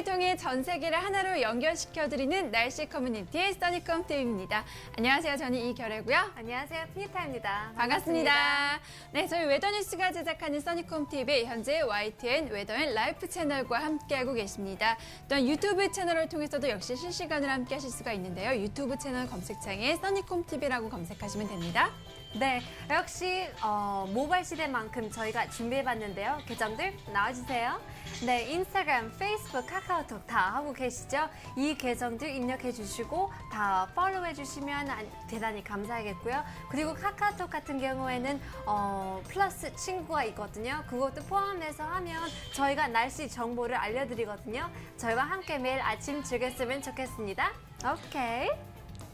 통계 통해 전 세계를 하나로 연결시켜드리는 날씨 커뮤니티의 써니컴 TV입니다. 안녕하세요. 저는 이결애고요. 안녕하세요. 피니타입니다. 반갑습니다. 네, 저희 웨더뉴스가 제작하는 써니컴 TV 현재 YTN 웨더앤 라이프 채널과 함께하고 계십니다. 또한 유튜브 채널을 통해서도 역시 실시간으로 함께하실 수가 있는데요. 유튜브 채널 검색창에 써니컴 TV라고 검색하시면 됩니다. 네, 역시 모바일 시대만큼 저희가 준비해봤는데요. 계정들 나와주세요. 네, 인스타그램, 페이스북, 카카오톡 다 하고 계시죠? 이 계정들 입력해주시고 다 팔로우해주시면 대단히 감사하겠고요. 그리고 카카오톡 같은 경우에는 플러스 친구가 있거든요. 그것도 포함해서 하면 저희가 날씨 정보를 알려드리거든요. 저희와 함께 매일 아침 즐겼으면 좋겠습니다. 오케이.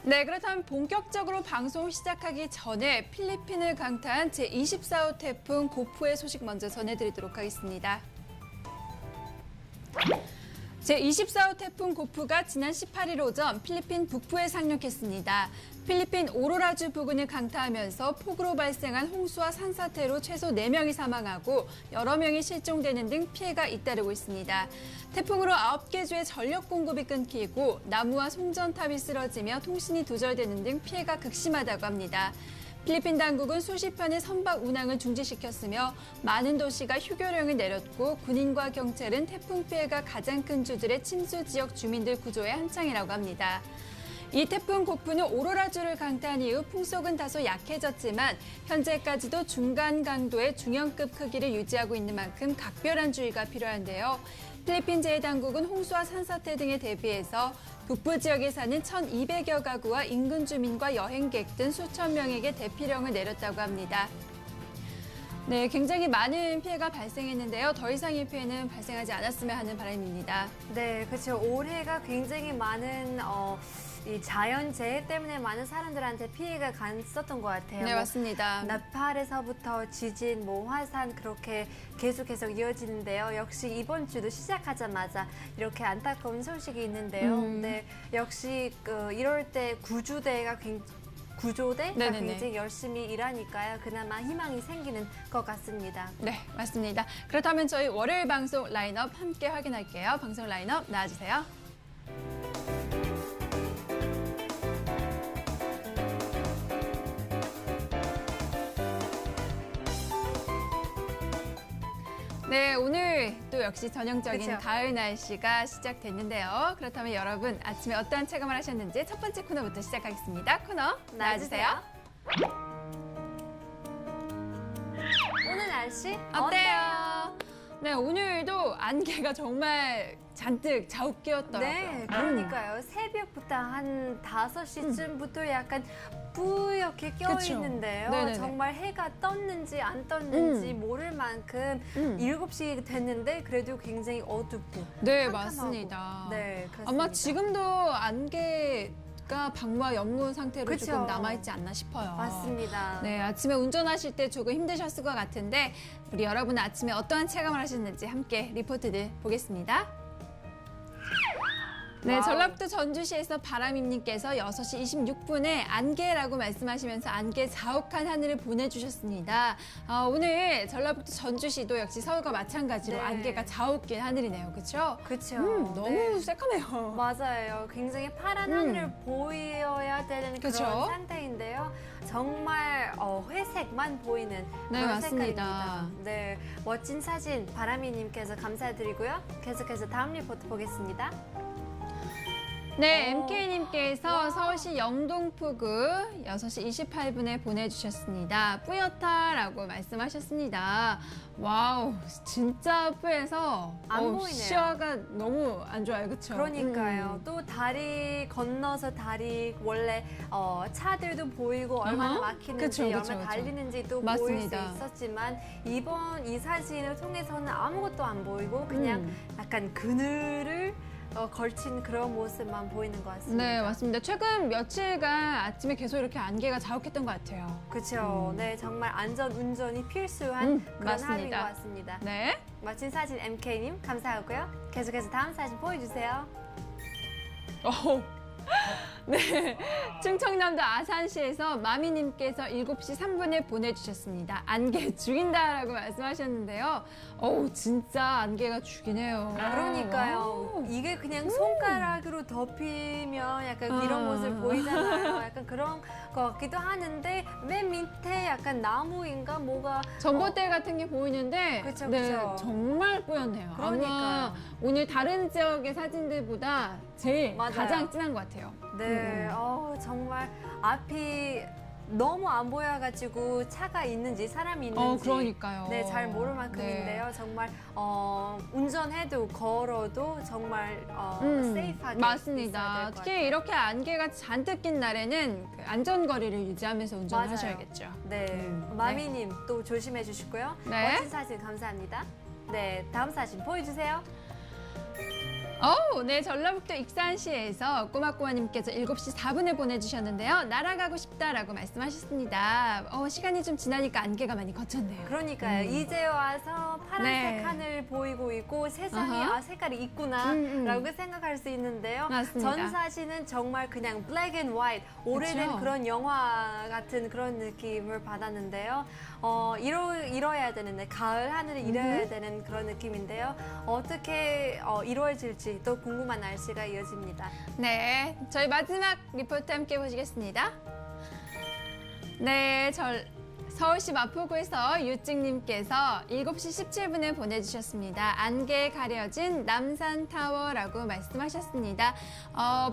네, 그렇다면 본격적으로 방송 시작하기 전에 필리핀을 강타한 제24호 태풍 고프의 소식 먼저 전해드리도록 하겠습니다. 제24호 태풍 고프가 지난 18일 오전 필리핀 북부에 상륙했습니다. 필리핀 오로라주 부근을 강타하면서 폭우로 발생한 홍수와 산사태로 최소 4명이 사망하고 여러 명이 실종되는 등 피해가 잇따르고 있습니다. 태풍으로 9개 주의 전력 공급이 끊기고 나무와 송전탑이 쓰러지며 통신이 두절되는 등 피해가 극심하다고 합니다. 필리핀 당국은 수십 편의 선박 운항을 중지시켰으며 많은 도시가 휴교령을 내렸고 군인과 경찰은 태풍 피해가 가장 큰 주들의 침수 지역 주민들 구조에 한창이라고 합니다. 이 태풍 고프는 오로라주를 강타한 이후 풍속은 다소 약해졌지만 현재까지도 중간 강도의 중형급 크기를 유지하고 있는 만큼 각별한 주의가 필요한데요. 필리핀 재해당국은 홍수와 산사태 등에 대비해서 북부 지역에 사는 1,200여 가구와 인근 주민과 여행객 등 수천 명에게 대피령을 내렸다고 합니다. 네, 굉장히 많은 피해가 발생했는데요. 더 이상의 피해는 발생하지 않았으면 하는 바람입니다. 네, 그렇죠. 올해가 굉장히 많은 이 자연재해 때문에 많은 사람들한테 피해가 갔었던 것 같아요. 네, 맞습니다. 나팔에서부터 지진, 화산 그렇게 계속 이어지는데요. 역시 이번 주도 시작하자마자 이렇게 안타까운 소식이 있는데요. 네, 역시 이럴 때 구조대가 굉장히 열심히 일하니까요. 그나마 희망이 생기는 것 같습니다. 네, 맞습니다. 그렇다면 저희 월요일 방송 라인업 함께 확인할게요. 방송 라인업 나와주세요. 네, 오늘 또 역시 전형적인 그쵸? 가을 날씨가 시작됐는데요. 그렇다면 여러분 아침에 어떠한 체감을 하셨는지 첫 번째 코너부터 시작하겠습니다. 코너 나와주세요. 오늘 날씨 어때요? 네, 오늘도 안개가 정말 잔뜩 자욱끼었더라고요. 네, 그러니까요. 새벽부터 한 5시쯤부터 약간 뿌옇게 껴있는데요. 네네네. 정말 해가 떴는지 안 떴는지 모를 만큼 7시 됐는데 그래도 굉장히 어둡고 네, 캄캄하고. 맞습니다. 네, 그렇습니다. 아마 지금도 안개가 방과 연무 상태로 그쵸. 조금 남아있지 않나 싶어요. 맞습니다. 네, 아침에 운전하실 때 조금 힘드셨을 것 같은데 우리 여러분 아침에 어떠한 체감을 하셨는지 함께 리포트들 보겠습니다. 네, 와우. 전라북도 전주시에서 바람임님께서 6시 26분에 안개라고 말씀하시면서 안개 자욱한 하늘을 보내주셨습니다. 오늘 전라북도 전주시도 역시 서울과 마찬가지로 네. 안개가 자욱긴 하늘이네요. 그렇죠? 그렇죠. 너무 네. 새까매요. 맞아요. 굉장히 파란 하늘을 보여야 되는 그쵸? 그런 상태인데요. 정말 회색만 보이는 네, 그런 맞습니다. 색깔입니다. 네, 멋진 사진 바람이님께서 감사드리고요. 계속해서 다음 리포트 보겠습니다. 네, MK님께서 서울시 영동포구 6시 28분에 보내주셨습니다. 뿌옇다라고 말씀하셨습니다. 와우, 진짜 뿌해서 안 보이네요. 시야가 너무 안 좋아요, 그렇죠? 그러니까요. 또 다리 건너서 다리 원래 차들도 보이고 얼마나 어허. 막히는지 그쵸, 얼마나 그쵸, 그쵸. 달리는지도 맞습니다. 보일 수 있었지만 이번 이 사진을 통해서는 아무것도 안 보이고 그냥 약간 그늘을 걸친 그런 모습만 보이는 것 같습니다. 네, 맞습니다. 최근 며칠간 아침에 계속 이렇게 안개가 자욱했던 것 같아요. 그렇죠. 네, 정말 안전 운전이 필수한 그런 맞습니다. 하루인 것 같습니다. 네. 멋진 사진 MK님 감사하고요. 계속해서 다음 사진 보여주세요. 네, 충청남도 아산시에서 마미님께서 7시 3분에 보내주셨습니다. 안개 죽인다라고 말씀하셨는데요. 어우, 진짜 안개가 죽이네요. 그러니까요. 와우. 이게 그냥 손가락으로 덮이면 약간 이런 모습 보이잖아요. 약간 그런 것 같기도 하는데 맨 밑에 약간 나무인가 뭐가 전봇대 같은 게 보이는데 그쵸, 네, 그쵸. 정말 뿌옇네요. 그러니까요. 아마 오늘 다른 지역의 사진들보다 제일 맞아요. 가장 진한 것 같아요. 네, 정말 앞이 너무 안 보여가지고 차가 있는지 사람이 있는지 그러니까요. 네, 잘 모를 만큼인데요. 네. 정말 운전해도 걸어도 정말 세이프하게 맞습니다. 있어야 될것 특히 같아요. 이렇게 안개가 잔뜩 낀 날에는 그 안전거리를 유지하면서 운전을 맞아요. 하셔야겠죠. 네, 마미님 또 조심해 주시고요. 네. 멋진 사진 감사합니다. 네, 다음 사진 보여주세요. 네, 전라북도 익산시에서 꼬마꼬마님께서 7시 4분에 보내주셨는데요. 날아가고 싶다라고 말씀하셨습니다. 시간이 좀 지나니까 안개가 많이 걷혔네요. 그러니까요. 이제 와서 파란색 네. 하늘 보이고 있고 세상에 어허. 색깔이 있구나라고 생각할 수 있는데요. 맞습니다. 전 사진은 정말 그냥 블랙 앤 화이트 오래된 그쵸? 그런 영화 같은 그런 느낌을 받았는데요. 이뤄야 되는데 가을 하늘을 이뤄야 되는 그런 느낌인데요. 어떻게 이루어질지 또 궁금한 날씨가 이어집니다. 네, 저희 마지막 리포트 함께 보시겠습니다. 네, 서울시 마포구에서 유찍님께서 7시 17분에 보내주셨습니다. 안개에 가려진 남산타워라고 말씀하셨습니다.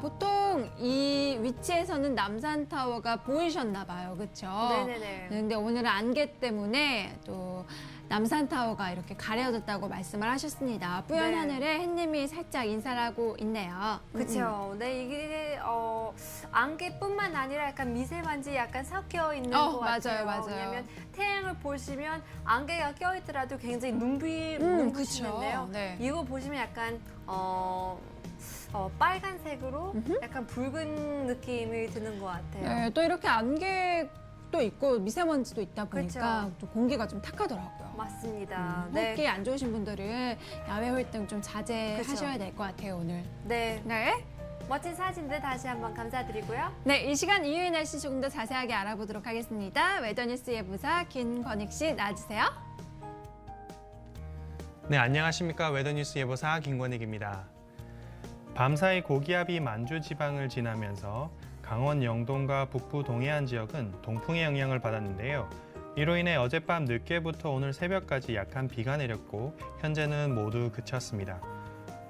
보통 이 위치에서는 남산타워가 보이셨나 봐요. 그렇죠? 네네네. 근데 오늘은 안개 때문에 또 남산타워가 이렇게 가려졌다고 말씀을 하셨습니다. 뿌연 네. 하늘에 햇님이 살짝 인사를 하고 있네요. 그렇죠. 네, 이게 안개뿐만 아니라 약간 미세먼지 약간 섞여 있는 것 같아요. 맞아요. 왜냐면 태양을 보시면 안개가 껴있더라도 굉장히 그쵸. 눈부시는데요. 네. 이거 보시면 약간 빨간색으로 약간 붉은 느낌이 드는 것 같아요. 네, 또 이렇게 안개도 있고 미세먼지도 있다 보니까 그쵸. 또 공기가 좀 탁하더라고요. 맞습니다. 호흡기 안 좋으신 분들은 야외 활동 좀 자제하셔야 될 것 같아요, 오늘. 네. 네. 멋진 사진들 다시 한번 감사드리고요. 네, 이 시간 이후의 날씨 조금 더 자세하게 알아보도록 하겠습니다. 웨더뉴스 예보사 김권익 씨 나와주세요. 네, 안녕하십니까. 웨더뉴스 예보사 김권익입니다. 밤사이 고기압이 만주 지방을 지나면서 강원 영동과 북부 동해안 지역은 동풍의 영향을 받았는데요. 이로 인해 어젯밤 늦게부터 오늘 새벽까지 약한 비가 내렸고 현재는 모두 그쳤습니다.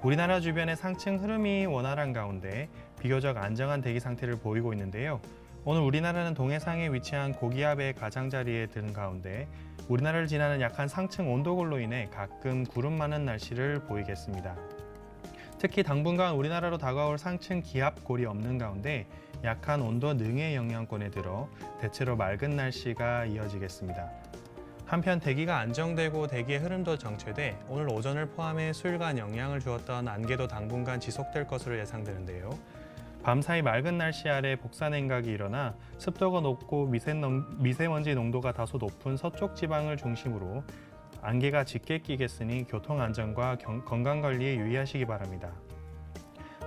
우리나라 주변의 상층 흐름이 원활한 가운데 비교적 안정한 대기 상태를 보이고 있는데요. 오늘 우리나라는 동해상에 위치한 고기압의 가장자리에 든 가운데 우리나라를 지나는 약한 상층 온도골로 인해 가끔 구름 많은 날씨를 보이겠습니다. 특히 당분간 우리나라로 다가올 상층 기압골이 없는 가운데 약한 온도 능의 영향권에 들어 대체로 맑은 날씨가 이어지겠습니다. 한편 대기가 안정되고 대기의 흐름도 정체돼 오늘 오전을 포함해 수일간 영향을 주었던 안개도 당분간 지속될 것으로 예상되는데요. 밤사이 맑은 날씨 아래 복사냉각이 일어나 습도가 높고 미세먼지 농도가 다소 높은 서쪽 지방을 중심으로 안개가 짙게 끼겠으니 교통안전과 건강관리에 유의하시기 바랍니다.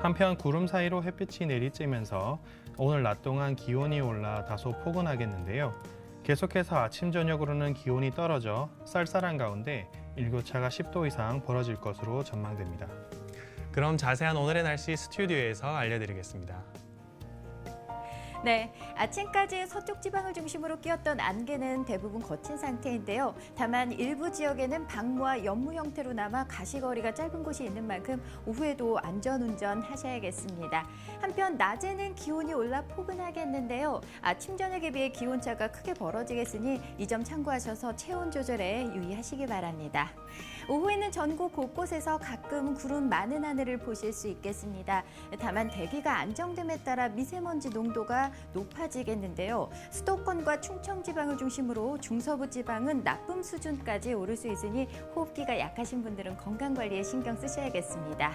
한편 구름 사이로 햇빛이 내리쬐면서 오늘 낮 동안 기온이 올라 다소 포근하겠는데요. 계속해서 아침 저녁으로는 기온이 떨어져 쌀쌀한 가운데 일교차가 10도 이상 벌어질 것으로 전망됩니다. 그럼 자세한 오늘의 날씨 스튜디오에서 알려드리겠습니다. 네, 아침까지 서쪽 지방을 중심으로 끼었던 안개는 대부분 거친 상태인데요. 다만 일부 지역에는 방무와 연무 형태로 남아 가시거리가 짧은 곳이 있는 만큼 오후에도 안전운전 하셔야겠습니다. 한편 낮에는 기온이 올라 포근하겠는데요. 아침 저녁에 비해 기온차가 크게 벌어지겠으니 이 점 참고하셔서 체온 조절에 유의하시기 바랍니다. 오후에는 전국 곳곳에서 가끔 구름 많은 하늘을 보실 수 있겠습니다. 다만 대기가 안정됨에 따라 미세먼지 농도가 높아지겠는데요. 수도권과 충청 지방을 중심으로 중서부 지방은 나쁨 수준까지 오를 수 있으니 호흡기가 약하신 분들은 건강 관리에 신경 쓰셔야겠습니다.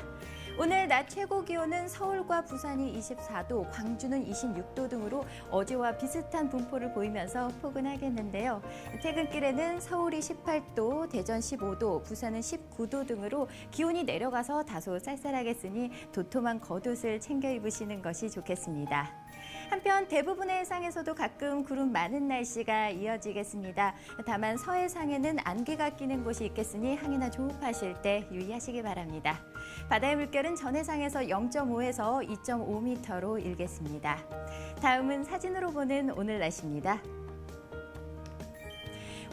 오늘 낮 최고 기온은 서울과 부산이 24도, 광주는 26도 등으로 어제와 비슷한 분포를 보이면서 포근하겠는데요. 퇴근길에는 서울이 18도, 대전 15도, 부산은 19도 등으로 기온이 내려가서 다소 쌀쌀하겠으니 도톰한 겉옷을 챙겨 입으시는 것이 좋겠습니다. 한편 대부분의 해상에서도 가끔 구름 많은 날씨가 이어지겠습니다. 다만 서해상에는 안개가 끼는 곳이 있겠으니 항해나 조업하실 때 유의하시기 바랍니다. 바다의 물결은 전해상에서 0.5에서 2.5m로 일겠습니다. 다음은 사진으로 보는 오늘 날씨입니다.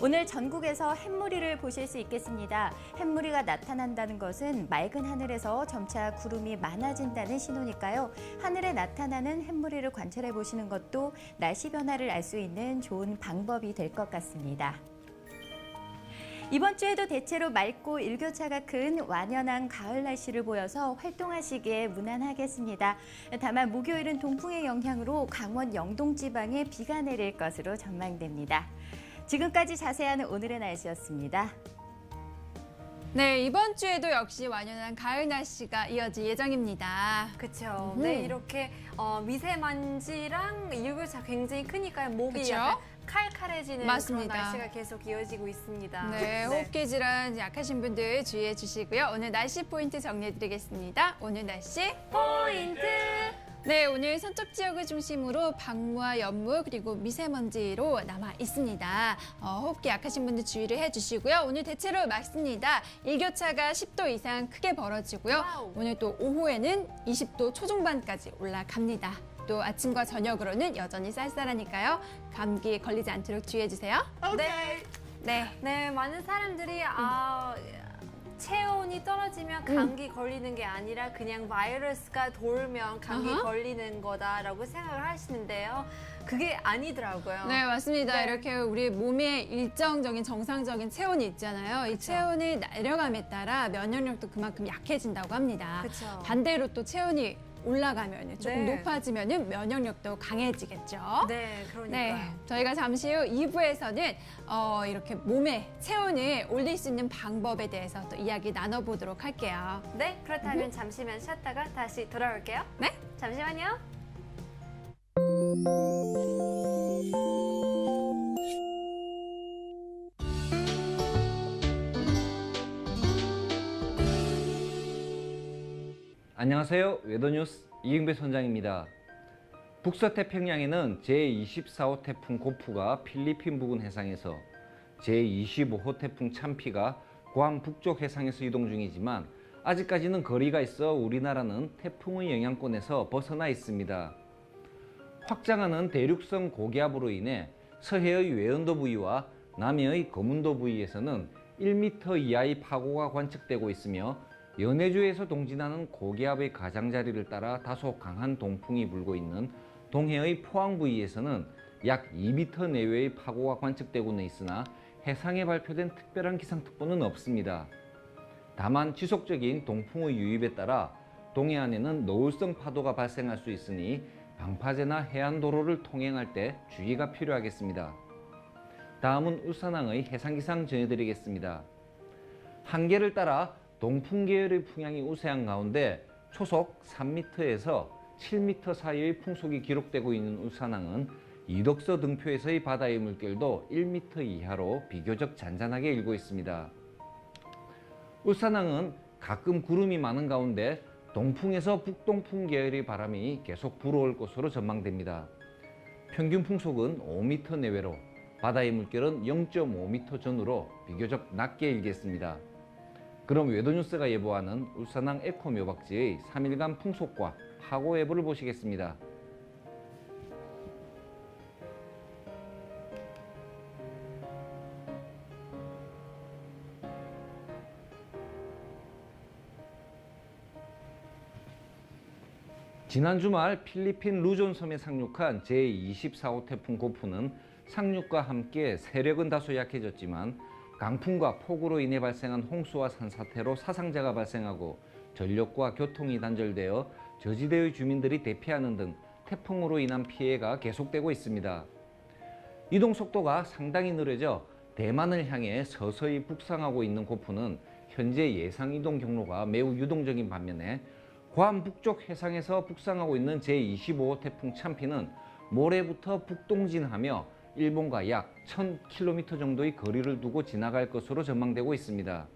오늘 전국에서 햇무리를 보실 수 있겠습니다. 햇무리가 나타난다는 것은 맑은 하늘에서 점차 구름이 많아진다는 신호니까요. 하늘에 나타나는 햇무리를 관찰해 보시는 것도 날씨 변화를 알 수 있는 좋은 방법이 될 것 같습니다. 이번 주에도 대체로 맑고 일교차가 큰 완연한 가을 날씨를 보여서 활동하시기에 무난하겠습니다. 다만 목요일은 동풍의 영향으로 강원 영동 지방에 비가 내릴 것으로 전망됩니다. 지금까지 자세한 오늘의 날씨였습니다. 네, 이번 주에도 역시 완연한 가을 날씨가 이어질 예정입니다. 그렇죠. 네, 이렇게 미세먼지랑 일교차 굉장히 크니까요. 목이 그쵸? 약간 칼칼해지는 맞습니다. 그런 날씨가 계속 이어지고 있습니다. 네, 호흡기 질환 약하신 분들 주의해 주시고요. 오늘 날씨 포인트 정리해드리겠습니다. 오늘 날씨 포인트! 네, 오늘 서쪽 지역을 중심으로 방무와 연무 그리고 미세먼지로 남아 있습니다. 호흡기 약하신 분들 주의를 해주시고요. 오늘 대체로 맑습니다. 일교차가 10도 이상 크게 벌어지고요. 와우. 오늘 또 오후에는 20도 초중반까지 올라갑니다. 또 아침과 저녁으로는 여전히 쌀쌀하니까요. 감기 걸리지 않도록 주의해 주세요. 네. 네. 네, 많은 사람들이 체온이 떨어지면 감기 걸리는 게 아니라 그냥 바이러스가 돌면 감기 어허. 걸리는 거다라고 생각을 하시는데요. 그게 아니더라고요. 네, 맞습니다. 네. 이렇게 우리 몸에 일정적인 정상적인 체온이 있잖아요. 이 체온이 내려감에 따라 면역력도 그만큼 약해진다고 합니다. 그쵸. 반대로 또 체온이 올라가면 조금 네. 높아지면 면역력도 강해지겠죠. 네, 그러니까요. 네, 저희가 잠시 후 2부에서는 이렇게 몸에 체온을 올릴 수 있는 방법에 대해서 또 이야기 나눠보도록 할게요. 네, 그렇다면 잠시만 쉬었다가 다시 돌아올게요. 네? 잠시만요. 안녕하세요. 웨더뉴스 이경배 선장입니다. 북서태평양에는 제24호 태풍 고프가 필리핀 부근 해상에서 제25호 태풍 참피가 괌 북쪽 해상에서 이동 중이지만 아직까지는 거리가 있어 우리나라는 태풍의 영향권에서 벗어나 있습니다. 확장하는 대륙성 고기압으로 인해 서해의 외연도 부위와 남해의 거문도 부위에서는 1m 이하의 파고가 관측되고 있으며 연해주에서 동진하는 고기압의 가장자리를 따라 다소 강한 동풍이 불고 있는 동해의 포항 부위에서는 약 2m 내외의 파고가 관측되고는 있으나 해상에 발표된 특별한 기상특보는 없습니다. 다만 지속적인 동풍의 유입에 따라 동해안에는 노을성 파도가 발생할 수 있으니 방파제나 해안도로를 통행할 때 주의가 필요하겠습니다. 다음은 울산항의 해상기상 전해드리겠습니다. 한계를 따라 동풍 계열의 풍향이 우세한 가운데 초속 3m에서 7m 사이의 풍속이 기록되고 있는 울산항은 이덕서 등표에서의 바다의 물결도 1m 이하로 비교적 잔잔하게 일고 있습니다. 울산항은 가끔 구름이 많은 가운데 동풍에서 북동풍 계열의 바람이 계속 불어올 것으로 전망됩니다. 평균 풍속은 5m 내외로 바다의 물결은 0.5m 전후로 비교적 낮게 일겠습니다. 그럼 웨더뉴스가 예보하는 울산항 에코묘박지의 3일간 풍속과 파고 예보를 보시겠습니다. 지난 주말 필리핀 루존 섬에 상륙한 제24호 태풍 고프는 상륙과 함께 세력은 다소 약해졌지만 강풍과 폭우로 인해 발생한 홍수와 산사태로 사상자가 발생하고 전력과 교통이 단절되어 저지대의 주민들이 대피하는 등 태풍으로 인한 피해가 계속되고 있습니다. 이동 속도가 상당히 느려져 대만을 향해 서서히 북상하고 있는 고프는 현재 예상 이동 경로가 매우 유동적인 반면에 괌 북쪽 해상에서 북상하고 있는 제25호 태풍 참피는 모레부터 북동진하며 일본과 약 1000km 정도의 거리를 두고 지나갈 것으로 전망되고 있습니다.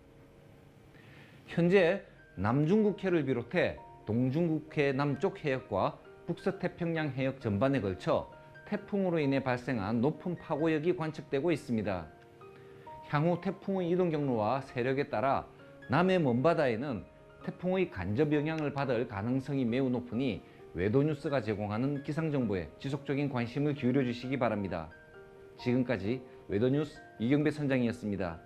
현재 남중국해를 비롯해 동중국해 남쪽 해역과 북서태평양 해역 전반에 걸쳐 태풍으로 인해 발생한 높은 파고력이 관측되고 있습니다. 향후 태풍의 이동 경로와 세력에 따라 남해 먼바다에는 태풍의 간접 영향을 받을 가능성이 매우 높으니 외도뉴스가 제공하는 기상정보에 지속적인 관심을 기울여 주시기 바랍니다. 지금까지 외도뉴스 이경배 선장이었습니다.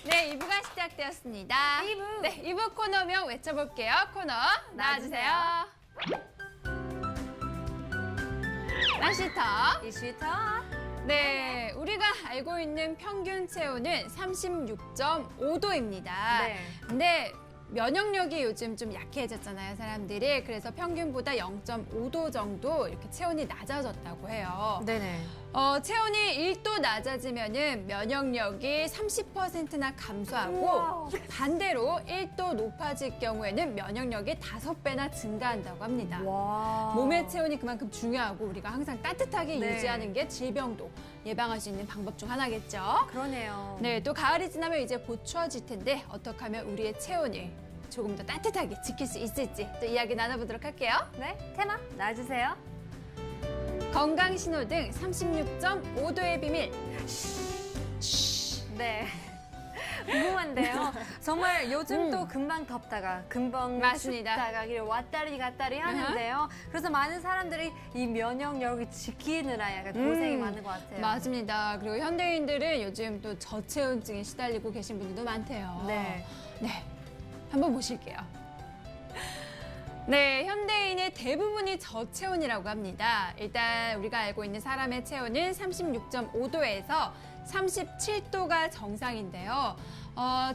네, 2부가 시작되었습니다. 2부. 네, 2부 코너명 외쳐볼게요. 코너 나와주세요. 날씨터. 이슈터. 네, 우리가 알고 있는 평균 체온은 36.5도입니다. 네. 근데 면역력이 요즘 좀 약해졌잖아요, 사람들이. 그래서 평균보다 0.5도 정도 이렇게 체온이 낮아졌다고 해요. 네네. 체온이 1도 낮아지면은 면역력이 30%나 감소하고 우와. 반대로 1도 높아질 경우에는 면역력이 5배나 증가한다고 합니다. 와. 몸의 체온이 그만큼 중요하고 우리가 항상 따뜻하게 네. 유지하는 게 질병도 예방할 수 있는 방법 중 하나겠죠. 그러네요. 네, 또 가을이 지나면 이제 곧 추워질 텐데 어떻게 하면 우리의 체온을 조금 더 따뜻하게 지킬 수 있을지 또 이야기 나눠보도록 할게요. 네, 테마 나와주세요. 건강 신호등 36.5도의 비밀. 네. 궁금한데요. 정말 요즘 또 금방 덥다가 금방 맞습니다. 춥다가 이렇게 왔다리 갔다리 하는데요. 그래서 많은 사람들이 이 면역력을 지키느라 약간 고생이 많은 것 같아요. 맞습니다. 그리고 현대인들은 요즘 또 저체온증에 시달리고 계신 분들도 많대요. 네. 네, 한번 보실게요. 네, 현대인의 대부분이 저체온이라고 합니다. 일단 우리가 알고 있는 사람의 체온은 36.5도에서 37도가 정상인데요.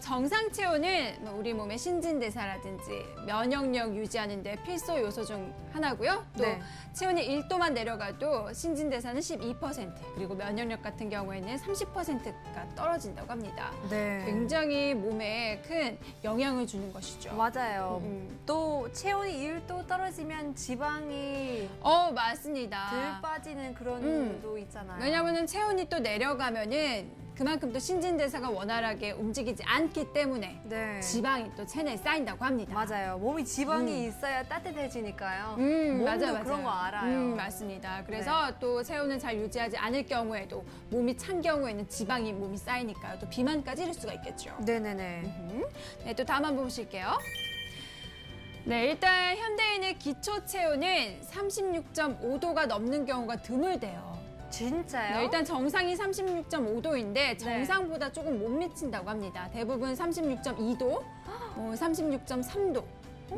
정상 체온은 우리 몸의 신진대사라든지 면역력 유지하는 데 필수 요소 중 하나고요. 또 네. 체온이 1도만 내려가도 신진대사는 12%, 그리고 면역력 같은 경우에는 30%가 떨어진다고 합니다. 네. 굉장히 몸에 큰 영향을 주는 것이죠. 맞아요. 또 체온이 1도 떨어지면 지방이 맞습니다. 덜 빠지는 그런 도 있잖아요. 왜냐하면 체온이 또 내려가면은 그만큼 또 신진대사가 원활하게 움직이지 않기 때문에 네. 지방이 또 체내에 쌓인다고 합니다. 맞아요. 몸이 지방이 있어야 따뜻해지니까요. 몸도 맞아요. 그런 거 알아요. 맞습니다. 그래서 또 체온을 잘 유지하지 않을 경우에도 몸이 찬 경우에는 지방이 몸이 쌓이니까요. 또 비만까지 이를 수가 있겠죠. 네네네. 네, 또 다음 한번 보실게요. 네, 일단 현대인의 기초 체온은 36.5도가 넘는 경우가 드물대요. 진짜요? 네, 일단 정상이 36.5도인데 정상보다 조금 못 미친다고 합니다. 대부분 36.2도, 36.3도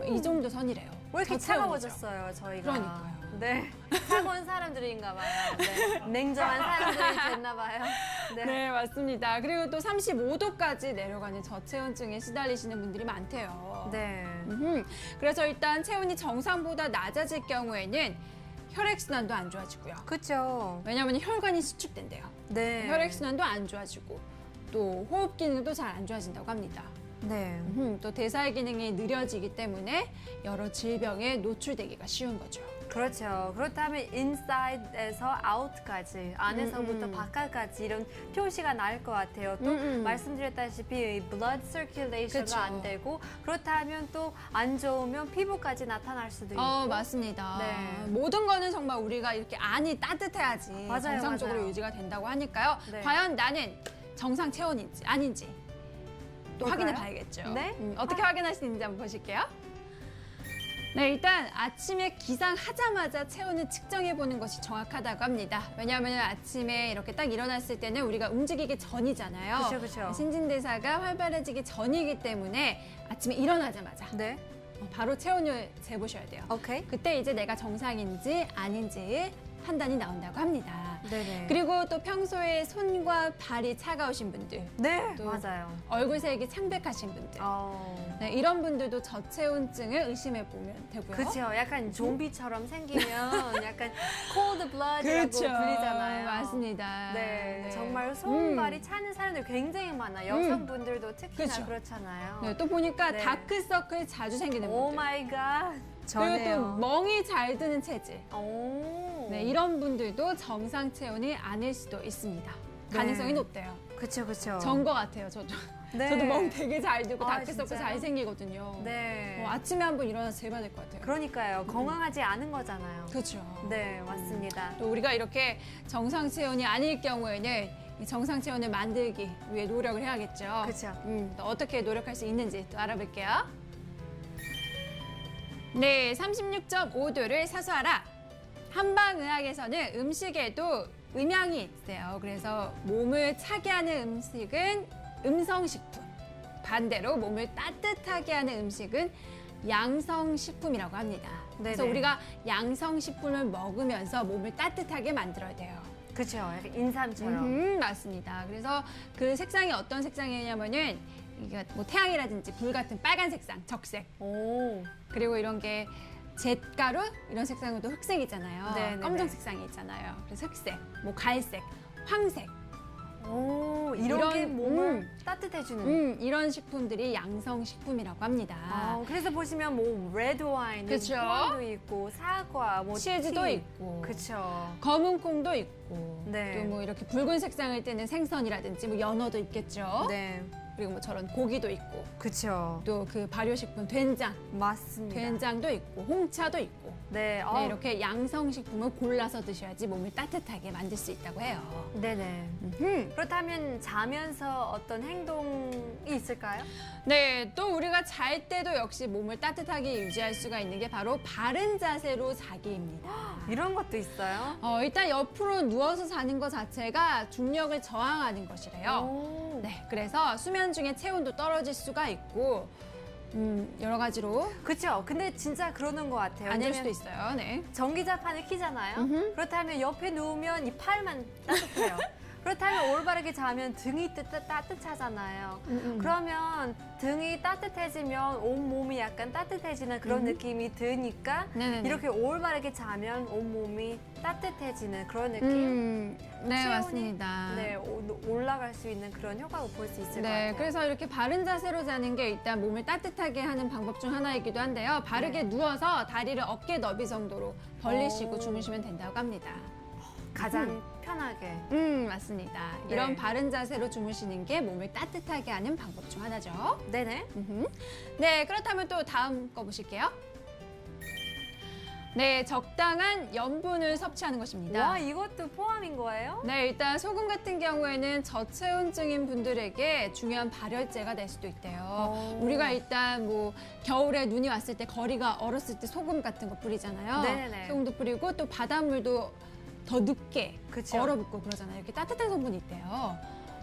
이 정도 선이래요. 왜 이렇게 저체온이죠. 차가워졌어요, 저희가? 그러니까요. 네. 차가운 사람들인가 봐요. 네. 냉정한 사람들이 됐나 봐요. 네. 네, 맞습니다. 그리고 또 35도까지 내려가는 저체온증에 시달리시는 분들이 많대요. 네. 그래서 일단 체온이 정상보다 낮아질 경우에는 혈액순환도 안 좋아지고요. 그렇죠. 왜냐하면 혈관이 수축된대요. 네. 혈액순환도 안 좋아지고 또 호흡 기능도 잘 안 좋아진다고 합니다. 네. 또 대사의 기능이 느려지기 때문에 여러 질병에 노출되기가 쉬운 거죠. 그렇죠. 그렇다면 inside에서 out까지, 안에서부터 바깥까지 이런 표시가 나을 것 같아요. 또 말씀드렸다시피 blood circulation가 그쵸. 안 되고, 그렇다면 또 안 좋으면 피부까지 나타날 수도 있고. 맞습니다. 네. 모든 거는 정말 우리가 이렇게 안이 따뜻해야지 맞아요, 정상적으로 맞아요. 유지가 된다고 하니까요. 네. 과연 나는 정상 체온인지 아닌지 또 볼까요? 확인해 봐야겠죠. 네. 어떻게 확인할 수 있는지 한번 보실게요. 네, 일단 아침에 기상하자마자 체온을 측정해 보는 것이 정확하다고 합니다. 왜냐하면 아침에 이렇게 딱 일어났을 때는 우리가 움직이기 전이잖아요. 그쵸, 그쵸. 신진대사가 활발해지기 전이기 때문에 아침에 일어나자마자 네. 바로 체온을 재보셔야 돼요. 오케이. 그때 이제 내가 정상인지 아닌지 판단이 나온다고 합니다. 네네. 그리고 또 평소에 손과 발이 차가우신 분들, 네. 또 맞아요. 얼굴색이 창백하신 분들, 네, 이런 분들도 저체온증을 의심해 보면 되고요. 그렇죠. 약간 좀비처럼 생기면 약간 cold blood라고 그렇죠. 불리잖아요. 맞습니다. 네, 정말 손발이 차는 사람들 굉장히 많아요. 여성분들도 특히나 그렇죠. 그렇잖아요. 네, 또 보니까 네. 다크서클 자주 생기는 오 분들, 마이 갓. 그리고 또 저네요. 멍이 잘 드는 체질, 오. 네, 이런 분들도 정상 체온이 아닐 수도 있습니다. 가능성이 네. 높대요. 그쵸, 그쵸. 전 거 같아요, 저도. 네. 저도 멍 되게 잘 들고 아, 다크서클 진짜요? 잘 생기거든요. 네. 아침에 한번 일어나서 재봐야 될 것 같아요. 그러니까요. 건강하지 않은 거잖아요. 그렇죠. 네, 맞습니다. 또 우리가 이렇게 정상 체온이 아닐 경우에는 이 정상 체온을 만들기 위해 노력을 해야겠죠. 그쵸. 또 어떻게 노력할 수 있는지 또 알아볼게요. 네, 36.5도를 사수하라. 한방의학에서는 음식에도 음양이 있어요. 그래서 몸을 차게 하는 음식은 음성식품. 반대로 몸을 따뜻하게 하는 음식은 양성식품이라고 합니다. 그래서 네네. 우리가 양성식품을 먹으면서 몸을 따뜻하게 만들어야 돼요. 그쵸. 약간 인삼처럼. 맞습니다. 그래서 그 색상이 어떤 색상이냐면은 이게 뭐 태양이라든지 불 같은 빨간 색상, 적색. 오. 그리고 이런 게 잿가루 이런 색상은 또 흑색이잖아요. 네네네. 검정 색상이 있잖아요. 그래서 흑색, 뭐 갈색, 황색. 오, 이런 이런, 게 몸을 따뜻해주는. 이런 식품들이 양성식품이라고 합니다. 그래서 보시면 뭐 레드 와인, 그쵸. 포도도 있고 사과, 뭐 치즈도 티. 있고, 그쵸. 검은 콩도 있고, 네. 또 뭐 이렇게 붉은 색상을 띠는 생선이라든지 뭐 연어도 있겠죠. 네, 그리고 뭐 저런 고기도 있고, 그쵸. 또 그 발효식품 된장, 맞습니다. 된장도 있고, 홍차도 있고. 네, 네, 이렇게 양성식품을 골라서 드셔야지 몸을 따뜻하게 만들 수 있다고 해요. 네네. 그렇다면 자면서 어떤 행동이 있을까요? 네, 또 우리가 잘 때도 역시 몸을 따뜻하게 유지할 수가 있는 게 바로 바른 자세로 자기입니다. 이런 것도 있어요? 일단 옆으로 누워서 자는 것 자체가 중력을 저항하는 것이래요. 오. 네, 그래서 수면 중에 체온도 떨어질 수가 있고, 여러 가지로 그쵸. 근데 진짜 그러는 것 같아요. 안 될 왜냐면 수도 있어요. 네. 전기자판을 켜잖아요. 그렇다면 옆에 누우면 이 팔만 따뜻해요. 그렇다면 올바르게 자면 등이 따뜻하잖아요. 그러면 등이 따뜻해지면 온몸이 약간 따뜻해지는 그런 느낌이 드니까 네네네. 이렇게 올바르게 자면 온몸이 따뜻해지는 그런 느낌? 네, 체온이, 맞습니다. 네, 올라갈 수 있는 그런 효과를 볼 수 있을 것 네, 같아요. 그래서 이렇게 바른 자세로 자는 게 일단 몸을 따뜻하게 하는 방법 중 하나이기도 한데요. 바르게 누워서 다리를 어깨 너비 정도로 벌리시고 오. 주무시면 된다고 합니다. 가장 편하게. 맞습니다. 네. 이런 바른 자세로 주무시는 게 몸을 따뜻하게 하는 방법 중 하나죠. 네네. 네, 그렇다면 또 다음 거 보실게요. 네, 적당한 염분을 섭취하는 것입니다. 와, 이것도 포함인 거예요? 네, 일단 소금 같은 경우에는 저체온증인 분들에게 중요한 발열제가 될 수도 있대요. 오. 우리가 일단 뭐 겨울에 눈이 왔을 때 거리가 얼었을 때 소금 같은 거 뿌리잖아요. 네네네. 소금도 뿌리고 또 바닷물도 더 늦게 그쵸. 얼어붙고 그러잖아요. 이렇게 따뜻한 성분이 있대요.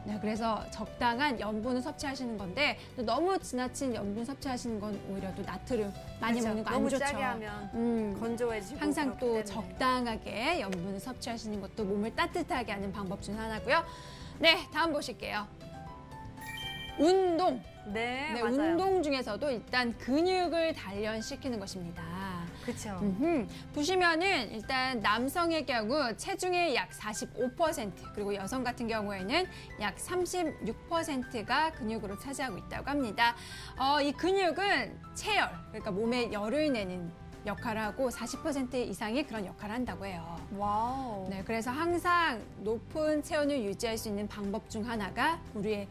네, 그래서 적당한 염분을 섭취하시는 건데 또 너무 지나친 염분 섭취하시는 건 오히려 또 나트륨 많이 그렇죠. 먹는 거 안 너무 좋죠. 짜게 하면 음. 건조해지고 항상 그렇기 또 때문에. 적당하게 염분을 섭취하시는 것도 몸을 따뜻하게 하는 방법 중 하나고요. 네, 다음 보실게요. 운동. 네, 네, 맞아요. 운동 중에서도 일단 근육을 단련시키는 것입니다. 그렇죠. 보시면은 일단 남성의 경우 체중의 약 45% 그리고 여성 같은 경우에는 약 36%가 근육으로 차지하고 있다고 합니다. 이 근육은 체열, 그러니까 몸에 열을 내는 역할을 하고 40% 이상이 그런 역할을 한다고 해요. 와우. 네, 그래서 항상 높은 체온을 유지할 수 있는 방법 중 하나가 우리의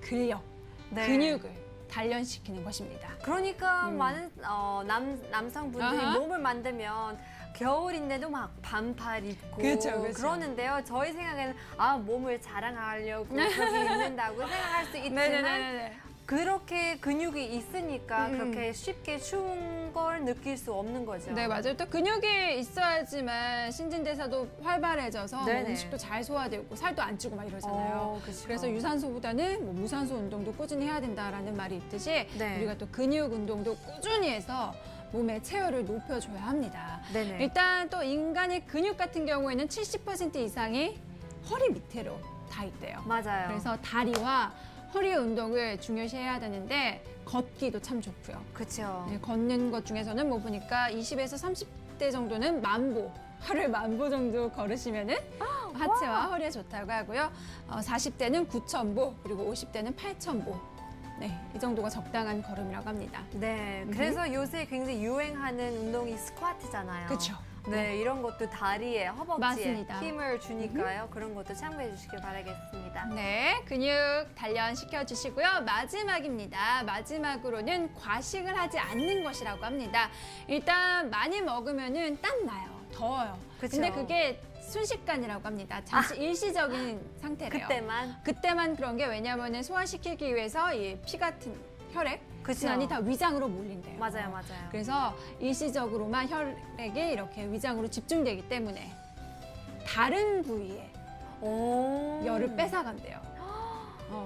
근력, 네. 근육을 단련시키는 것입니다. 그러니까 많은 남성분들이 아하. 몸을 만들면 겨울인데도 막 반팔 입고 그쵸, 그쵸. 그러는데요. 저희 생각에는 몸을 자랑하려고 그렇게 입는다고 생각할 수 있지만 네네네네. 그렇게 근육이 있으니까 그렇게 쉽게 추운 걸 느낄 수 없는 거죠. 네, 맞아요. 또 근육이 있어야지만 신진대사도 활발해져서 네네. 음식도 잘 소화되고 살도 안 찌고 막 이러잖아요. 그쵸. 그래서 유산소보다는 뭐 무산소 운동도 꾸준히 해야 된다라는 말이 있듯이 네. 우리가 또 근육 운동도 꾸준히 해서 몸의 체열을 높여줘야 합니다. 네네. 일단 또 인간의 근육 같은 경우에는 70% 이상이 허리 밑으로 다 있대요. 맞아요. 그래서 다리와 허리 운동을 중요시해야 되는데 걷기도 참 좋고요. 그렇죠. 네, 걷는 것 중에서는 뭐 보니까 20에서 30대 정도는 만보, 하루에 만보 정도 걸으시면은 하체와 허리에 좋다고 하고요. 40대는 9,000보, 그리고 50대는 8,000보. 네, 이 정도가 적당한 걸음이라고 합니다. 네. 그래서 요새 굉장히 유행하는 운동이 스쿼트잖아요. 그렇죠. 네, 이런 것도 다리에, 허벅지에 맞습니다. 힘을 주니까요. 그런 것도 참고해 주시길 바라겠습니다. 네, 근육 단련 시켜주시고요. 마지막입니다. 마지막으로는 과식을 하지 않는 것이라고 합니다. 일단 많이 먹으면은 땀 나요. 더워요. 그쵸. 근데 그게 순식간이라고 합니다. 잠시 일시적인 상태래요. 그때만 그런 게 왜냐하면 소화시키기 위해서 이 피 같은 혈액, 그쵸. 진환이 다 위장으로 몰린대요. 맞아요. 그래서 일시적으로만 혈액이 이렇게 위장으로 집중되기 때문에 다른 부위에 오. 열을 뺏어간대요.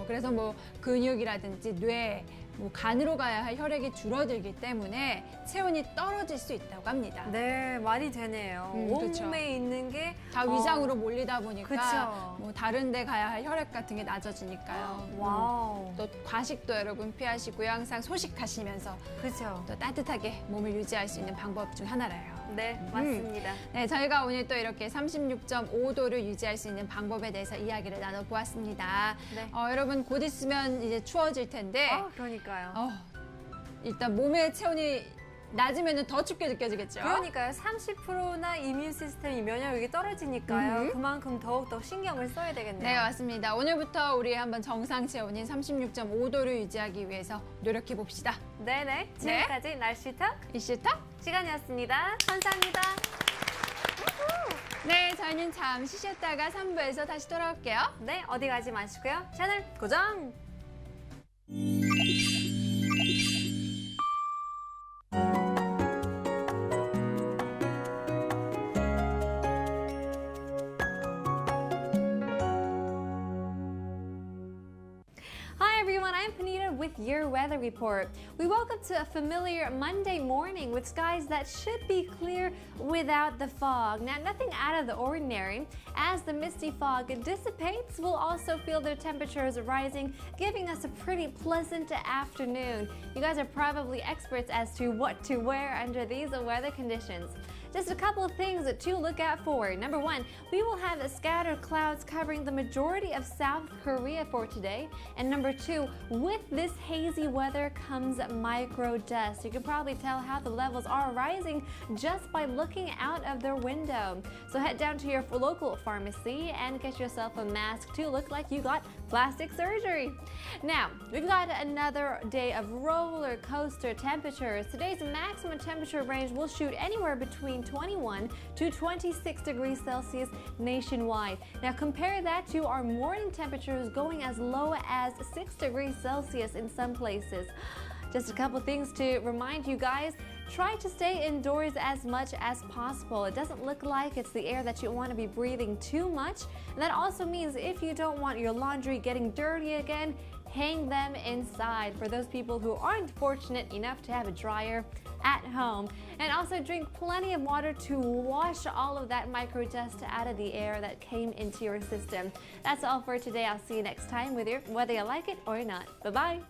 그래서 뭐 근육이라든지 뇌, 뭐 간으로 가야 할 혈액이 줄어들기 때문에 체온이 떨어질 수 있다고 합니다. 네, 말이 되네요. 그쵸. 온몸에 있는 게 다 위장으로 몰리다 보니까 그쵸. 뭐 다른 데 가야 할 혈액 같은 게 낮아지니까요. 와우. 또 과식도 여러분 피하시고요. 항상 소식하시면서 그렇죠. 또 따뜻하게 몸을 유지할 수 있는 방법 중 하나래요. 네, 맞습니다. 네, 저희가 오늘 또 이렇게 36.5도를 유지할 수 있는 방법에 대해서 이야기를 나눠보았습니다. 네. 여러분 곧 있으면 이제 추워질 텐데 그러니까요. 일단 몸의 체온이 낮으면 더 춥게 느껴지겠죠? 그러니까요. 30%나 이뮨 시스템이 면역력이 떨어지니까요. 그만큼 더욱더 신경을 써야 되겠네요. 네, 맞습니다. 오늘부터 우리 한번 정상 체온인 36.5도를 유지하기 위해서 노력해 봅시다. 네네. 지금까지 날씨톡 이슈톡. 시간이었습니다. 감사합니다. 네, 저희는 잠시 쉬었다가 3부에서 다시 돌아올게요. 네, 어디 가지 마시고요. 채널 고정! Hi everyone, I'm Panita with your weather report. We woke up to a familiar Monday morning with skies that should be clear without the fog. Now, nothing out of the ordinary. As the misty fog dissipates, we'll also feel the temperatures rising, giving us a pretty pleasant afternoon. You guys are probably experts as to what to wear under these weather conditions. Just a couple of things to look out for. Number one, we will have scattered clouds covering the majority of South Korea for today. And number two, with this hazy weather comes micro dust. You can probably tell how the levels are rising just by looking out of their window. So head down to your local pharmacy and get yourself a mask to look like you got plastic surgery. Now, we've got another day of roller coaster temperatures. Today's maximum temperature range will shoot anywhere between 21 to 26 degrees Celsius nationwide. Now compare that to our morning temperatures going as low as 6 degrees Celsius in some places. Just a couple things to remind you guys. try to stay indoors as much as possible. It doesn't look like it's the air that you want to be breathing too much. And that also means if you don't want your laundry getting dirty again, hang them inside for those people who aren't fortunate enough to have a dryer at home. And also drink plenty of water to wash all of that microdust out of the air that came into your system. That's all for today. I'll see you next time whether you like it or not. Bye-bye.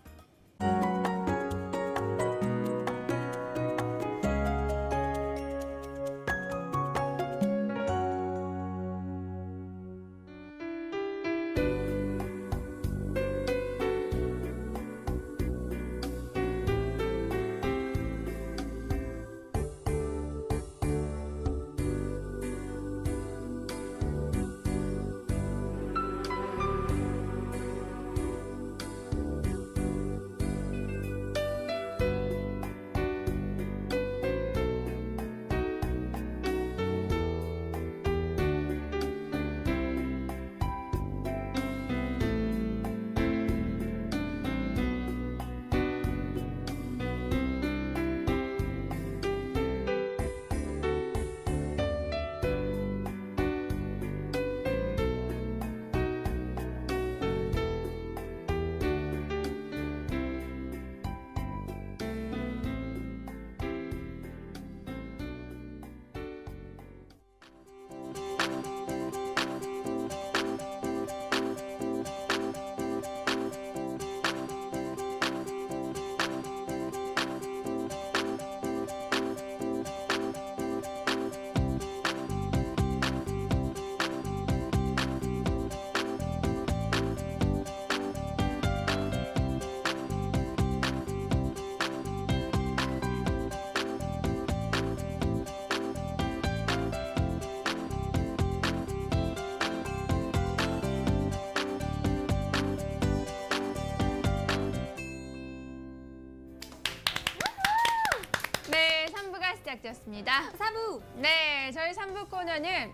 네, 3부가 시작되었습니다. 사부! 네, 저희 3부 코너는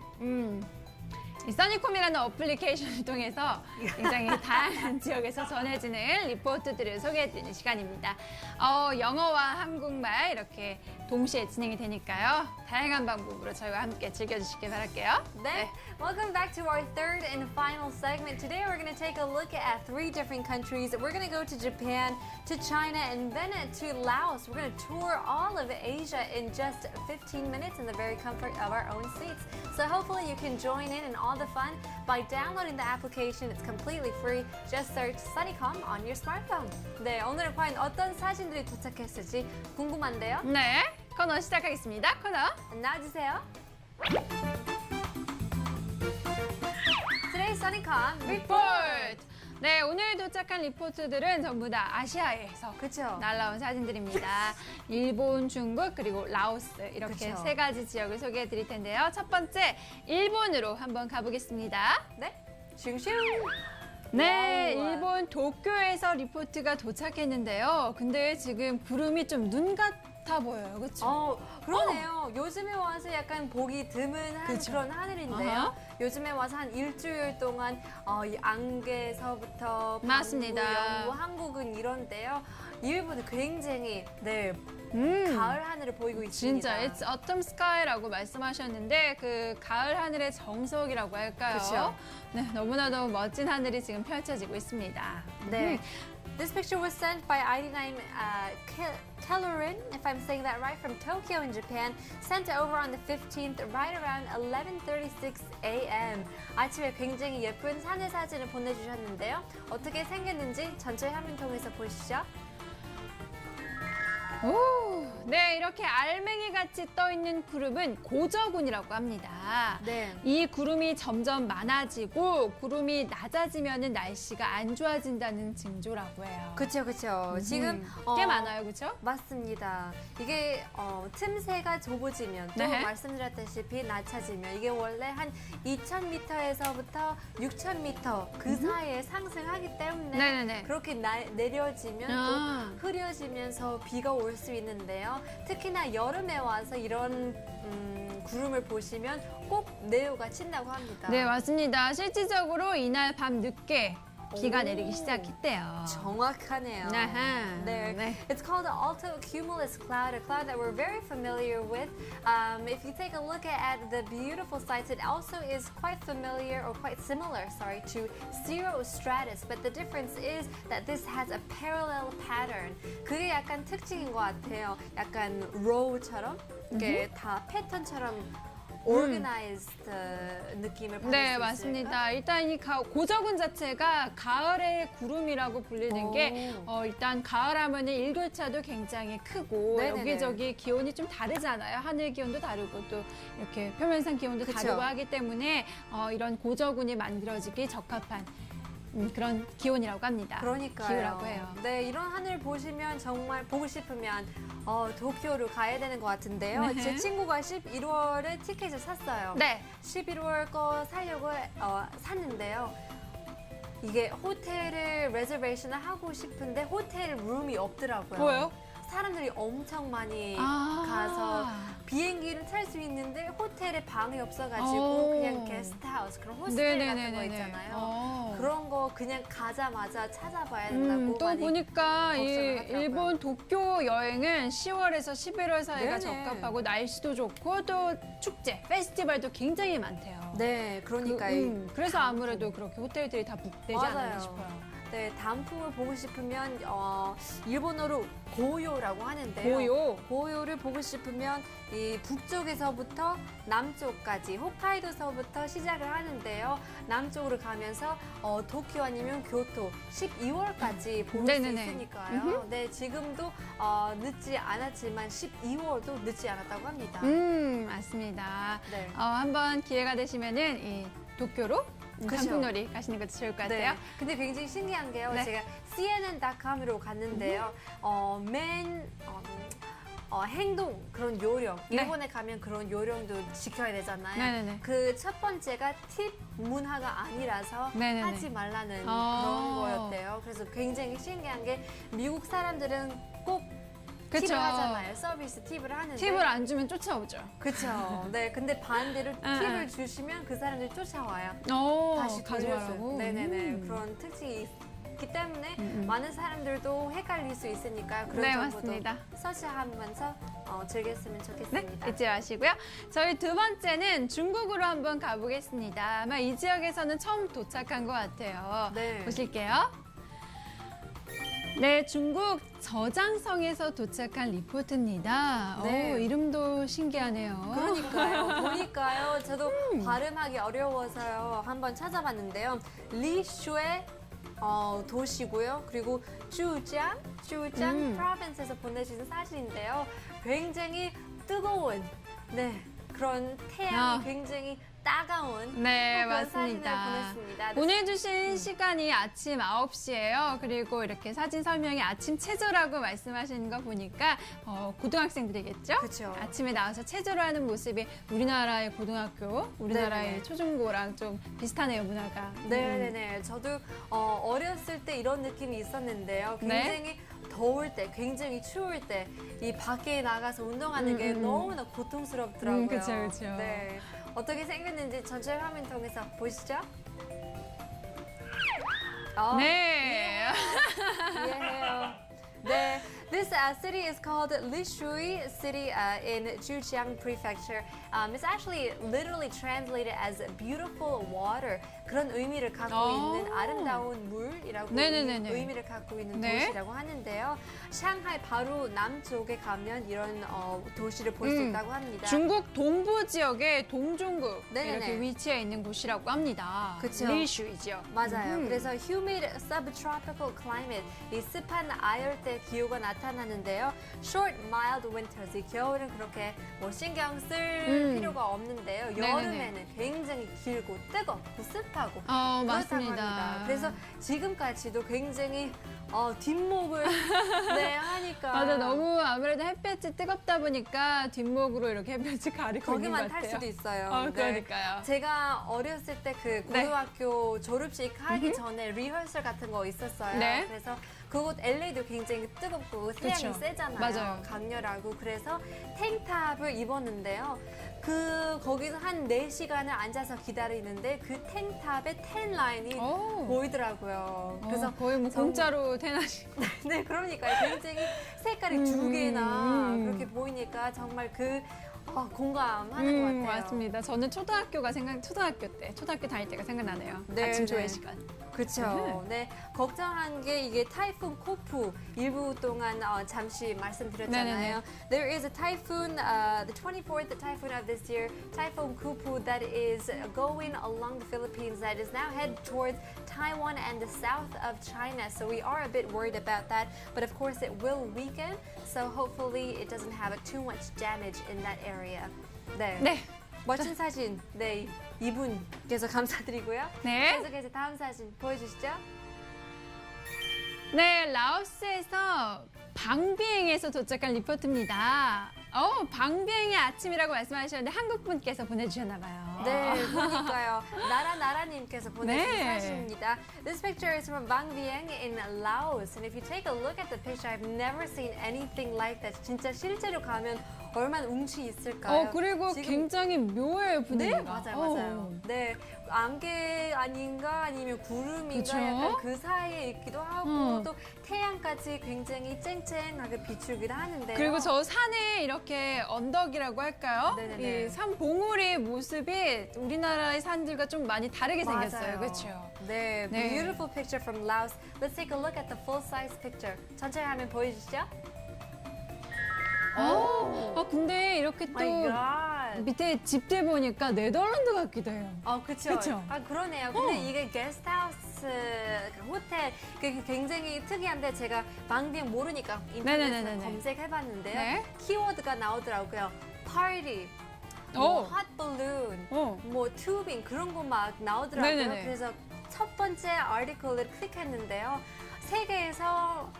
이 써니콤이라는 어플리케이션을 통해서 굉장히 다양한 지역에서 전해지는 리포트들을 소개해드리는 시간입니다. 영어와 한국말 이렇게 동시에 진행이 되니까요. 다양한 방법으로 저희와 함께 즐겨주시길 바랄게요. 네. Welcome back to our third and final segment. Today we're going to take a look at 3 different countries. We're going to go to Japan, to China, and then to Laos. We're going to tour all of Asia in just 15 minutes in the very comfort of our own seats. So hopefully you can join in all the fun by downloading the application. It's completely free. Just search Sunnycom on your smartphone. 네, 오늘은 과연 어떤 사진들이 도착했을지 궁금한데요. 네, 코너 시작하겠습니다. 코너 나와주세요. Today's Sunnycom 리포트! 네, 오늘 도착한 리포트들은 전부 다 아시아에서 그쵸? 날라온 사진들입니다. 일본, 중국, 그리고 라오스 이렇게 그쵸. 3가지 지역을 소개해 드릴 텐데요. 첫 번째, 일본으로 한번 가보겠습니다. 네, 슝슝. 네, 와우. 일본 도쿄에서 리포트가 도착했는데요. 근데 지금 구름이 좀 눈 같아 보여요. 그렇죠? 그러네요. 요즘에 와서 약간 보기 드문한 그쵸. 그런 하늘인데요. 어허. 요즘에 와서 한 일주일 동안 이 안개서부터 맞습니다. 방구, 영구, 한국은 이런데요. 일본은 굉장히 음. 가을 하늘을 보이고 있습니다. 진짜 It's autumn sky라고 말씀하셨는데 그 가을 하늘의 정석이라고 할까요? 그쵸. 네, 너무나도 멋진 하늘이 지금 펼쳐지고 있습니다. 네. This picture was sent by ID name Kellerin, if I'm saying that right, from Tokyo in Japan. Sent over on the 15th, right around 11:36 a.m. 아침에 굉장히 예쁜 하늘 사진을 보내주셨는데요. 어떻게 생겼는지 전체 화면 통해서 보시죠. 오, 네, 이렇게 알맹이 같이 떠 있는 구름은 고저군이라고 합니다. 네. 이 구름이 점점 많아지고 구름이 낮아지면은 날씨가 안 좋아진다는 징조라고 해요. 그쵸. 지금 꽤 많아요, 그렇죠? 맞습니다. 이게 틈새가 좁아지면 또 네. 말씀드렸다시피 낮아지면 이게 원래 한 2,000m에서부터 6,000m 그 사이에 상승하기 때문에 네네네. 그렇게 내려지면 아. 또 흐려지면서 비가 올 수 있는데요. 특히나 여름에 와서 이런 구름을 보시면 꼭 내요가 친다고 합니다. 네, 맞습니다. 실질적으로 이날 밤 늦게 비가 내리기 시작했대요. 정확하네요. 아하. 네. 네. It's called the altocumulus cloud, a cloud that we're very familiar with. If you take a look at the beautiful sights, it also is quite familiar or quite similar, to cirrostratus. But the difference is that this has a parallel pattern. 그게 약간 특징인 것 같아요. 약간 row처럼 이게 다 패턴처럼 organized 느낌을 받을 네, 수 맞습니다. 일단 이 고저군 자체가 가을의 구름이라고 불리는 게 오. 일단 가을하면 일교차도 굉장히 크고 네네네. 여기저기 기온이 좀 다르잖아요. 하늘 기온도 다르고 또 이렇게 표면상 기온도 그쵸. 다르고 하기 때문에 이런 고저군이 만들어지기 적합한 그런 기온이라고 합니다. 그러니까요. 기후라고 해요. 네, 이런 하늘 보시면 정말 보고 싶으면 도쿄로 가야 되는 것 같은데요. 네. 제 친구가 11월에 티켓을 샀어요. 네. 11월 거 사려고 샀는데요. 이게 호텔을 레저베이션을 하고 싶은데 호텔 룸이 없더라고요. 뭐예요? 사람들이 엄청 많이 아. 가서 비행기를 탈 수 있는데 호텔에 방이 없어가지고 오. 그냥 게스트하우스 그런 호스텔 같은 거 있잖아요. 그런 거 그냥 가자마자 찾아봐야 된다고 또 많이 보니까 이 걱정을 하더라고요. 일본 도쿄 여행은 10월에서 11월 사이가 네네. 적합하고 날씨도 좋고 또 축제, 페스티벌도 굉장히 많대요. 네, 그러니까 그래서 아무래도 그렇게 호텔들이 다 북되지 맞아요. 않았나 싶어요. 네, 단풍을 보고 싶으면 일본어로 고요라고 하는데요. 고요. 고요를 보고 싶으면 이 북쪽에서부터 남쪽까지 홋카이도서부터 시작을 하는데요. 남쪽으로 가면서 도쿄 아니면 교토 12월까지 볼 수 네네네. 있으니까요. 네, 지금도 늦지 않았지만 12월도 늦지 않았다고 합니다. 맞습니다. 네. 한번 기회가 되시면은 이 도쿄로 그쵸. 단풍놀이 가시는 것도 좋을 것 같아요. 네. 근데 굉장히 신기한 게요. 네. 제가 CNN.com으로 갔는데요. 행동 그런 요령. 네. 일본에 가면 그런 요령도 지켜야 되잖아요. 네네네. 그 첫 번째가 팁 문화가 아니라서 네네네. 하지 말라는 아. 그런 거였대요. 그래서 굉장히 신기한 게 미국 사람들은 꼭 그쵸. 팁을 하잖아요. 서비스 팁을 하는데 팁을 안 주면 쫓아오죠. 그렇죠. 네, 근데 반대로 응, 팁을 주시면 그 사람들이 쫓아와요. 다시 가져가라고. 네네네. 그런 특징이 있기 때문에 많은 사람들도 헷갈릴 수 있으니까요. 그런 네, 정보도 맞습니다. 서치하면서 즐겼으면 네, 좋겠습니다. 잊지 마시고요. 저희 두 번째는 중국으로 한번 가보겠습니다. 아마 이 지역에서는 처음 도착한 것 같아요. 네. 보실게요. 네, 중국 저장성에서 도착한 리포트입니다. 네. 이름도 신기하네요. 그러니까요. 보니까요. 저도 발음하기 어려워서요. 한번 찾아봤는데요. 리슈의 도시고요. 그리고 주장 프로빈스에서 보내주신 사진인데요. 굉장히 뜨거운 그런 태양이 굉장히 따가운 네, 그런 사진을 맞습니다. 보냈습니다. 보내주신 시간이 아침 9시예요. 그리고 이렇게 사진 설명이 아침 체조라고 말씀하시는 거 보니까 고등학생들이겠죠? 그쵸. 아침에 나와서 체조를 하는 모습이 우리나라의 고등학교, 우리나라의 네네. 초중고랑 좀 비슷하네요, 문화가. 네네네. 저도 어렸을 때 이런 느낌이 있었는데요. 네. 굉장히 더울 때, 굉장히 추울 때, 이 밖에 나가서 운동하는 게 너무나 고통스럽더라고요. 그쵸, 그쵸. 네. 어떻게 생겼는지 전체 화면 통해서 보시죠. 네. 이해해요. 네. This city is called Lishui City in Zhejiang Prefecture. It's actually literally translated as beautiful water. 그런 의미를 갖고 있는 아름다운 물이라고 네네네네. 의미를 갖고 있는 네. 도시라고 하는데요. 샹하이 바로 남쪽에 가면 이런 도시를 볼 수 있다고 합니다. 중국 동부 지역의 동중국 네네네. 이렇게 위치해 있는 곳이라고 합니다. 그쵸. 리슈이죠. 맞아요. 그래서 humid subtropical climate, 이 습한 아열대 기후가 나타나는데요. Short, mild winters, 이 겨울은 그렇게 뭐 신경 쓸 필요가 없는데요. 네네네. 여름에는 굉장히 길고 뜨겁고 습하고 그렇다고 맞습니다. 합니다. 그래서 지금까지도 굉장히 뒷목을 하니까 맞아, 너무 아무래도 햇볕이 뜨겁다 보니까 뒷목으로 이렇게 햇볕이 가리고 있는 것 거기만 같아요. 탈 수도 있어요. 네. 그러니까요. 제가 어렸을 때 그 고등학교 졸업식 하기 전에 리허설 같은 거 있었어요. 네. 그래서 그곳 LA도 굉장히 뜨겁고 태양이 그쵸. 세잖아요. 맞아요. 강렬하고 그래서 탱탑을 입었는데요. 그 거기서 한 4시간을 앉아서 기다리는데 그 텐탑에 텐 라인이 오. 보이더라고요. 그래서 거의 뭐 정- 공짜로 태어나시. 네, 그러니까요. 굉장히 색깔이 2개나 그렇게 보이니까 정말 공감하는 것 같아요. 맞습니다. 저는 초등학교 다닐 때가 생각나네요. 네, 아침 조회 네. 시간. 그렇죠. 네, 걱정한 게 이게 타이푼 코프 일부 동안 잠시 말씀드렸잖아요. There is a typhoon, the 24th typhoon of this year, Typhoon Kupu, that is going along the Philippines, that is now head towards Taiwan and the south of China. So we are a bit worried about that, but of course it will weaken. So hopefully it doesn't have too much damage in that area. 네. 네. 멋진 사진, 네, 이분께서 감사드리고요. 네. 계속해서 다음 사진 보여주시죠. 네, 라오스에서 방비행에서 도착한 리포트입니다. 방비행의 아침이라고 말씀하셨는데 한국 분께서 보내주셨나 봐요. 네, 그러니까요. 나라님께서 보내신 네. 사진입니다. This picture is from Bang Vieng in Laos. And if you take a look at the picture, I've never seen anything like that. 진짜 실제로 가면 얼마나 운치 있을까요? 그리고 지금- 굉장히 묘해요, 분위기가. 네, 맞아요. 네, 안개 아닌가 아니면 구름인가 그쵸? 약간 그 사이에 있기도 하고 음. 또 태양까지 굉장히 쨍쨍하게 비추기도 하는데요. 그리고 저 산에 이렇게 언덕이라고 할까요? 네네네. 이 산 봉우리 모습이 우리나라의 산들과 좀 많이 다르게 생겼어요. 맞아요. 그렇죠? 네, 네. beautiful picture from Laos. Let's take a look at the full size picture. 전체 화면 보여주시죠. 근데 이렇게 또 My God. 밑에 집들 보니까 네덜란드 같기도 해요. 그쵸. 그쵸? 그러네요. 근데 이게 게스트하우스 호텔 굉장히 특이한데 제가 방비행 모르니까 인터넷에서 네네네네. 검색해봤는데요. 네. 키워드가 나오더라고요. 파티, 오. 핫발룬, 어. 뭐 튜빙 그런 거 막 나오더라고요. 네네네. 그래서 첫 번째 아티클을 클릭했는데요. 세계에서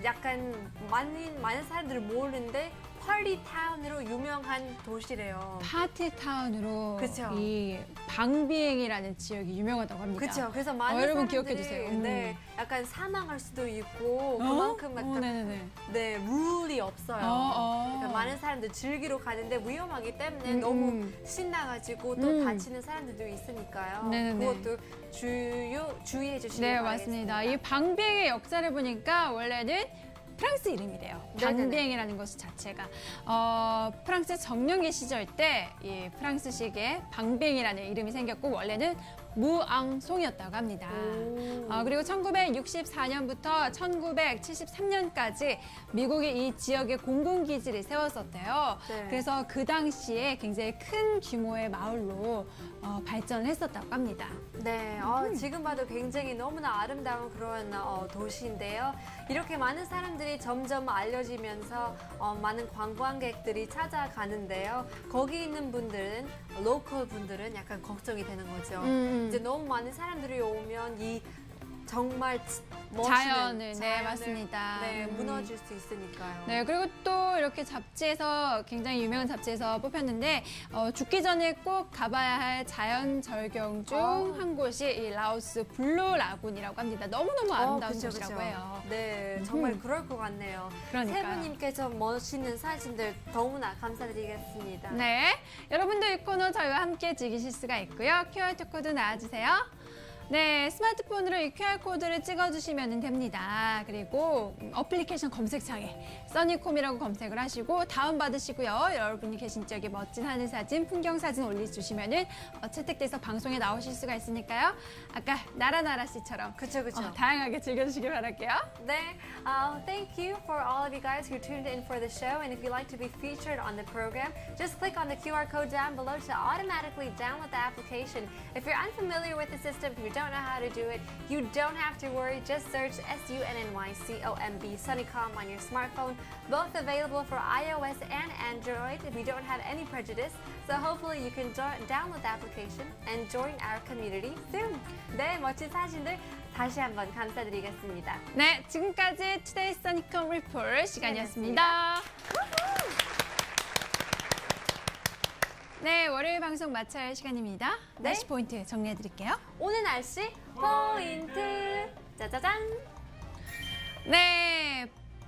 약간 많은 사람들이 모르는데 파티 타운으로 유명한 도시래요. 파티타운으로 그쵸. 이 방비행이라는 지역이 유명하다고 합니다. 그렇죠. 그래서 많은 여러분 사람들이 기억해 주세요. 네, 약간 사망할 수도 있고 그만큼 약간 네네네. 네 룰이 없어요. 그러니까 많은 사람들 즐기러 가는데 위험하기 때문에 너무 신나가지고 또 다치는 사람들도 있으니까요. 네네네. 그것도 주의해 주시기 네, 바라겠습니다. 맞습니다. 이 방비행의 역사를 보니까 원래는 프랑스 이름이래요. 네네네. 방비행이라는 것 자체가 프랑스 정령기 시절 때 이 프랑스식의 방비행이라는 이름이 생겼고 원래는 무앙송이었다고 합니다. 그리고 1964년부터 1973년까지 미국이 이 지역에 공군기지를 세웠었대요. 네. 그래서 그 당시에 굉장히 큰 규모의 마을로 발전을 했었다고 합니다. 네, 지금 봐도 굉장히 너무나 아름다운 그런 도시인데요. 이렇게 많은 사람들이 점점 알려지면서 많은 관광객들이 찾아가는데요. 거기 있는 분들은, 로컬 분들은 약간 걱정이 되는 거죠. 이제 너무 많은 사람들이 오면 이 정말 멋있는 자연을, 네, 맞습니다. 네, 무너질 수 있으니까요. 네, 그리고 또 이렇게 잡지에서 굉장히 유명한 잡지에서 뽑혔는데 죽기 전에 꼭 가봐야 할 자연 절경 중 한 곳이 이 라오스 블루 라군이라고 합니다. 너무너무 아름다운 그쵸, 곳이라고 그쵸. 해요. 네, 정말 그럴 것 같네요. 그러니까요. 세 분님께서 멋있는 사진들 너무나 감사드리겠습니다. 네, 여러분도 이 코너 저희와 함께 즐기실 수가 있고요. QR 코드 나와주세요. 네, 스마트폰으로 이 QR코드를 찍어주시면 됩니다. 그리고 어플리케이션 검색창에 써니콤이라고 검색을 하시고 다운받으시고요. 여러분이 계신 지역의 멋진 하늘 사진, 풍경 사진 올려주시면 채택돼서 방송에 나오실 수가 있으니까요. 아까 나라나라 씨처럼 그쵸. 다양하게 즐겨주시길 바랄게요. 네, thank you for all of you guys who tuned in for the show. And if you'd like to be featured on the program, just click on the QR code down below to automatically download the application. If you're unfamiliar with the system, if you don't know how to do it, you don't have to worry. Just search SUNNYCOMB Sunnycom on your smartphone. Both available for iOS and Android. We don't have any prejudice. So hopefully you can download the application and join our community soon. 네, 멋진 사진들 다시 한번 감사드리겠습니다. 네, 지금까지 투데이 써니콤 리포트 시간이었습니다. 네, 월요일 방송 마쳐야 할 시간입니다. 네. 날씨 포인트 정리해드릴게요. 오늘 날씨 포인트 짜자잔. 네,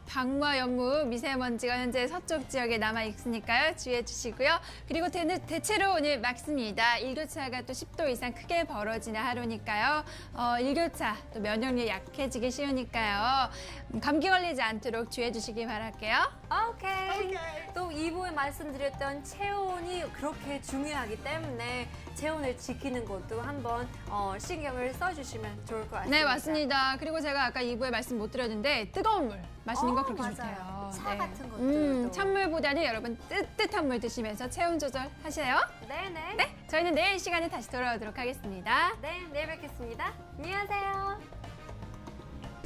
방과 연무 미세먼지가 현재 서쪽 지역에 남아 있으니까요. 주의해 주시고요. 그리고 대체로 오늘 맑습니다. 일교차가 또 10도 이상 크게 벌어지는 하루니까요. 일교차 또 면역력이 약해지기 쉬우니까요. 감기 걸리지 않도록 주의해 주시기 바랄게요. 오케이. 또 2부에 말씀드렸던 체온이 그렇게 중요하기 때문에 체온을 지키는 것도 한번 신경을 써주시면 좋을 것 같습니다. 네, 맞습니다. 그리고 제가 아까 2부에 말씀 못 드렸는데 뜨거운 물 마시는 거 그렇게 맞아요. 좋대요. 차 같은 것들도. 찬물보다는 여러분 뜨뜻한 물 드시면서 체온 조절 하세요. 네네. 네, 저희는 내일 시간에 다시 돌아오도록 하겠습니다. 네, 내일 뵙겠습니다. 안녕하세요.